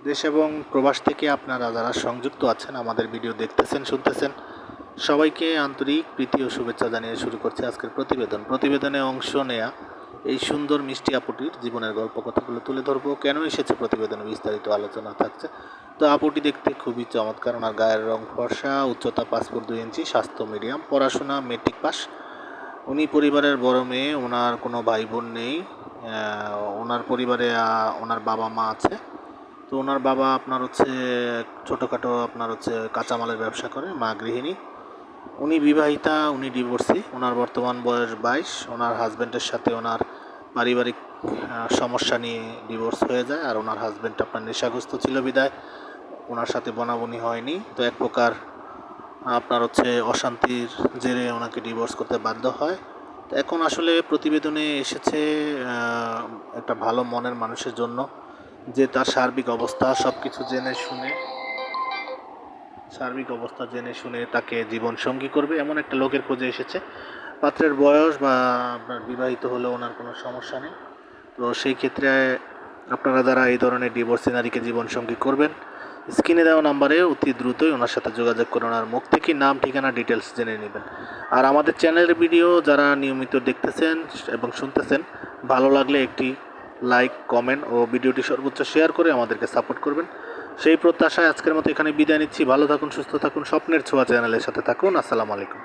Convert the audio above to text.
দেশ এবং প্রবাস থেকে আপনারা যারা সংযুক্ত আছেন, আমাদের ভিডিও দেখতেছেন, শুনতেছেন, সবাইকে আন্তরিক প্রীতি ও শুভেচ্ছা জানিয়ে শুরু করছে আজকের প্রতিবেদনে অংশ নেয়া এই সুন্দর মিষ্টি আপুটির জীবনের গল্প কথাগুলো তুলে ধরবো। কেন এসেছে প্রতিবেদনে বিস্তারিত আলোচনা থাকছে। তো আপুটি দেখতে খুবই চমৎকার। ওনার গায়ের রং ফর্সা, উচ্চতা 5 ফুট 2 ইঞ্চি, স্বাস্থ্য মিডিয়াম, পড়াশোনা মেট্রিক পাস। উনি পরিবারের বড় মেয়ে, ওনার কোনো ভাই বোন নেই। ওনার পরিবারে ওনার বাবা মা আছে। তো ওনার বাবা আপনার হচ্ছে ছোটোখাটো আপনার হচ্ছে কাঁচামালের ব্যবসা করে, মা গৃহিণী। উনি বিবাহিতা, উনি ডিভোর্সি। ওনার বর্তমান বয়স 22। ওনার হাজব্যান্ডের সাথে ওনার পারিবারিক সমস্যা নিয়ে ডিভোর্স হয়ে যায়। আর ওনার হাজব্যান্ড আপনার নেশাগ্রস্ত ছিল বিদায় ওনার সাথে বনাবনি হয়নি। তো এক প্রকার আপনার হচ্ছে অশান্তির জেরে ওনাকে ডিভোর্স করতে বাধ্য হয়। তো এখন আসলে প্রতিবেদনে এসেছে একটা ভালো মনের মানুষের জন্য, যে তার সার্বিক অবস্থা জেনে শুনে তাকে জীবনসঙ্গী করবে এমন একটা লোকের খোঁজে এসেছে। পাত্রের বয়স বা আপনার বিবাহিত হলেও ওনার কোনো সমস্যা নেই। তো সেই ক্ষেত্রে আপনারা যারা এই ধরনের ডিভোর্সি নারীকে জীবনসঙ্গী করবেন, স্ক্রিনে দেওয়া নাম্বারে অতি দ্রুতই ওনার সাথে যোগাযোগ করে ওনার মুখ থেকে নাম, ঠিকানা, ডিটেলস জেনে নেবেন। আর আমাদের চ্যানেলের ভিডিও যারা নিয়মিত দেখতেছেন এবং শুনতেছেন, ভালো লাগলে একটি লাইক, কমেন্ট ও ভিডিওটি সর্বোচ্চ শেয়ার করে আমাদেরকে সাপোর্ট করবেন। সেই প্রত্যাশায় আজকের মতো এখানে বিদায় নিচ্ছি। ভালো থাকুন, সুস্থ থাকুন, স্বপ্নের ছোঁয়া চ্যানেলের সাথে থাকুন। আসসালামু আলাইকুম।